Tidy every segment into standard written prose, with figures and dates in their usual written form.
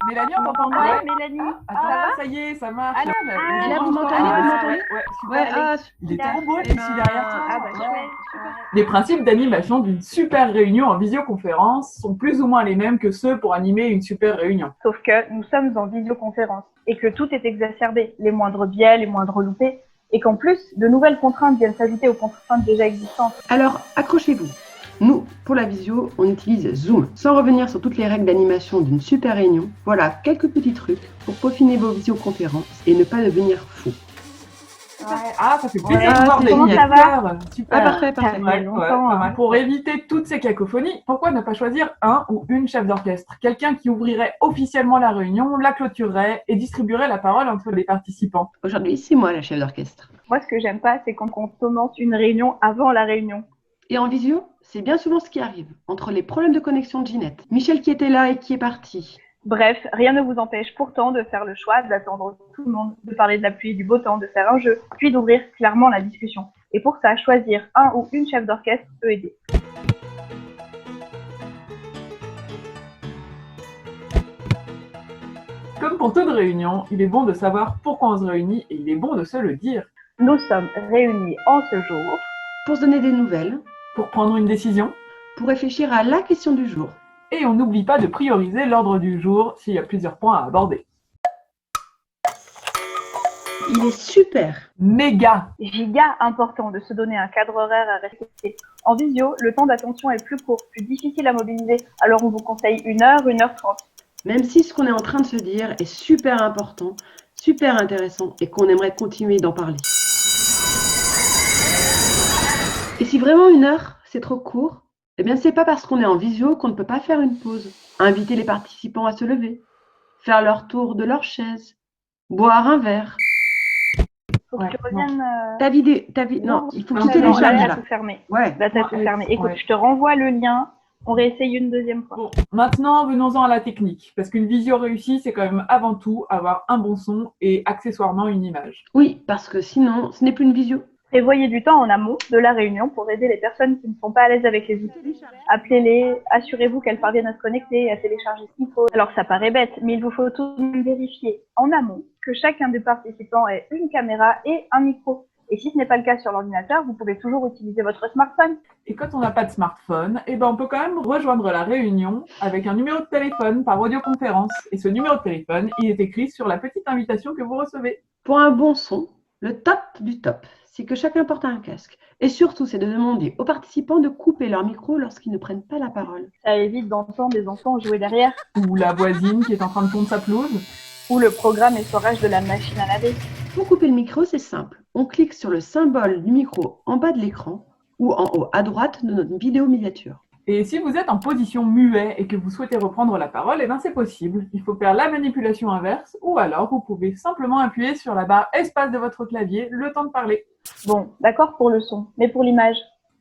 Mélanie, on t'entend m'entendez, pas? Mélanie? Attends, ça y est, ça marche. Alors, Là, Là, vous m'entendez, ouais, super. Ouais, Il est super. trop beau, ici derrière toi. Ah bah Ouais. chouette, super. Les principes d'animation d'une super réunion en visioconférence sont plus ou moins les mêmes que ceux pour animer une super réunion. Sauf que nous sommes en visioconférence et que tout est exacerbé, les moindres biais, les moindres loupés, et qu'en plus, de nouvelles contraintes viennent s'ajouter aux contraintes déjà existantes. Alors, accrochez-vous. Nous, pour la visio, on utilise Zoom. Sans revenir sur toutes les règles d'animation d'une super réunion, voilà quelques petits trucs pour peaufiner vos visioconférences et ne pas devenir fou. Ouais. Ah, ça fait plaisir Ouais. de voir des Comment ça va? visiteurs. Super. Ah, parfait, Ça parfait. fait Ouais, longtemps. pas mal. Pour éviter toutes ces cacophonies, pourquoi ne pas choisir un ou une chef d'orchestre? Quelqu'un qui ouvrirait officiellement la réunion, la clôturerait et distribuerait la parole entre les participants. Aujourd'hui, c'est moi la chef d'orchestre. Moi, ce que j'aime pas, c'est quand on commence une réunion avant la réunion. Et en visio, c'est bien souvent ce qui arrive, entre les problèmes de connexion de Ginette, Michel qui était là et qui est parti. Bref, rien ne vous empêche pourtant de faire le choix d'attendre tout le monde, de parler de la pluie et du beau temps, de faire un jeu, puis d'ouvrir clairement la discussion. Et pour ça, choisir un ou une chef d'orchestre peut aider. Comme pour toute réunion, il est bon de savoir pourquoi on se réunit et il est bon de se le dire. Nous sommes réunis en ce jour Pour se donner des nouvelles, Pour prendre une décision, pour réfléchir à la question du jour. et on n'oublie pas de prioriser l'ordre du jour s'il y a plusieurs points à aborder. Il est super. Méga! giga important de se donner un cadre horaire à respecter. En visio, le temps d'attention est plus court, plus difficile à mobiliser, alors on vous conseille 1h30. Même si ce qu'on est en train de se dire est super important, super intéressant et qu'on aimerait continuer d'en parler. Et si vraiment 1 heure, c'est trop court, eh bien c'est pas parce qu'on est en visio qu'on ne peut pas faire une pause. Inviter les participants à se lever, faire leur tour de leur chaise, boire un verre. Faut que Ouais, tu reviennes. Non, il faut que Non, tu non, là, télécharges t'as là. tout fermé. Ouais. Là, t'as tout Ouais, fermé. Écoute, ouais. je te renvoie le lien. On réessaye une deuxième fois. Bon, maintenant venons-en à la technique, parce qu'une visio réussie, c'est quand même avant tout avoir un bon son et accessoirement une image. Oui, parce que sinon, ce n'est plus une visio. Prévoyez du temps en amont de la réunion pour aider les personnes qui ne sont pas à l'aise avec les outils. Appelez-les, assurez-vous qu'elles parviennent à se connecter et à télécharger ce qu'il faut. Alors ça paraît bête, mais il vous faut tout de même vérifier en amont que chacun des participants ait une caméra et un micro. Et si ce n'est pas le cas sur l'ordinateur, vous pouvez toujours utiliser votre smartphone. Et quand on n'a pas de smartphone, eh ben on peut quand même rejoindre la réunion avec un numéro de téléphone par audioconférence. Et ce numéro de téléphone, il est écrit sur la petite invitation que vous recevez. Pour un bon son, le top du top, c'est que chacun porte un casque. Et surtout, c'est de demander aux participants de couper leur micro lorsqu'ils ne prennent pas la parole. Ça évite d'entendre des enfants jouer derrière, Ou la voisine qui est en train de tondre sa pelouse. ou le programme essorage de la machine à laver. Pour couper le micro, c'est simple. On clique sur le symbole du micro en bas de l'écran ou en haut à droite de notre vidéo miniature. Et si vous êtes en position muet et que vous souhaitez reprendre la parole, eh ben c'est possible. Il faut faire la manipulation inverse ou alors vous pouvez simplement appuyer sur la barre espace de votre clavier le temps de parler. Bon, d'accord pour le son, mais pour l'image.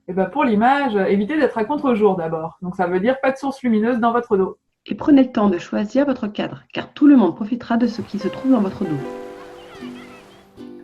Et ben pour l'image, évitez d'être à contre-jour d'abord. Donc ça veut dire pas de source lumineuse dans votre dos. Et prenez le temps de choisir votre cadre, car tout le monde profitera de ce qui se trouve dans votre dos.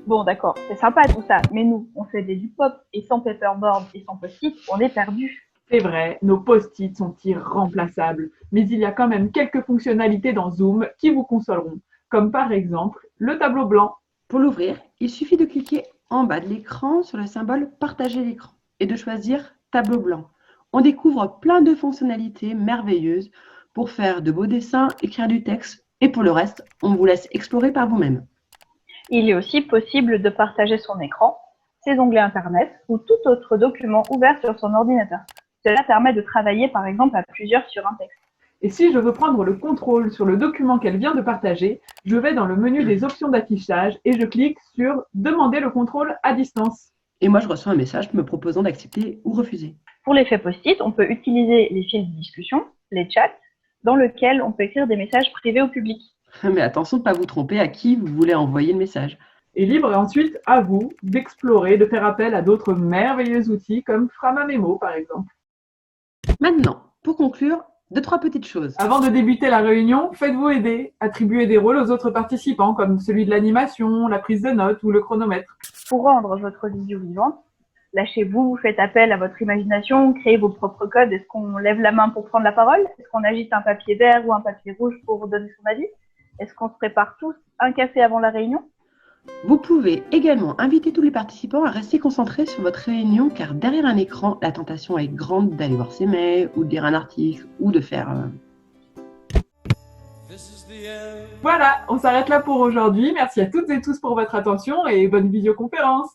Bon, d'accord, c'est sympa tout ça, mais nous, on fait des pop et sans paperboard et sans post-it, on est perdu. C'est vrai, nos post-it sont irremplaçables, mais il y a quand même quelques fonctionnalités dans Zoom qui vous consoleront, comme par exemple le tableau blanc. Pour l'ouvrir, il suffit de cliquer en bas de l'écran sur le symbole « Partager l'écran » et de choisir « Tableau blanc ». On découvre plein de fonctionnalités merveilleuses pour faire de beaux dessins, écrire du texte, et pour le reste, on vous laisse explorer par vous-même. Il est aussi possible de partager son écran, ses onglets internet ou tout autre document ouvert sur son ordinateur. Cela permet de travailler par exemple à plusieurs sur un texte. Et si je veux prendre le contrôle sur le document qu'elle vient de partager, je vais dans le menu des options d'affichage et je clique sur « Demander le contrôle à distance ». Et moi, je reçois un message me proposant d'accepter ou refuser. Pour l'effet post-it, on peut utiliser les fils de discussion, les chats, dans lesquels on peut écrire des messages privés au public. Mais attention de ne pas vous tromper à qui vous voulez envoyer le message. Et libre ensuite à vous d'explorer, de faire appel à d'autres merveilleux outils comme Framamemo par exemple. Maintenant, pour conclure, 2-3 petites choses. Avant de débuter la réunion, faites-vous aider. Attribuez des rôles aux autres participants, comme celui de l'animation, la prise de notes ou le chronomètre. Pour rendre votre visio vivante, Lâchez-vous, vous faites appel à votre imagination, créez vos propres codes. Est-ce qu'on lève la main pour prendre la parole? Est-ce qu'on agite un papier vert ou un papier rouge pour donner son avis? Est-ce qu'on se prépare tous un café avant la réunion? Vous pouvez également inviter tous les participants à rester concentrés sur votre réunion car derrière un écran, la tentation est grande d'aller voir ses mails ou de lire un article ou de faire... Voilà, on s'arrête là pour aujourd'hui. Merci à toutes et tous pour votre attention et bonne visioconférence.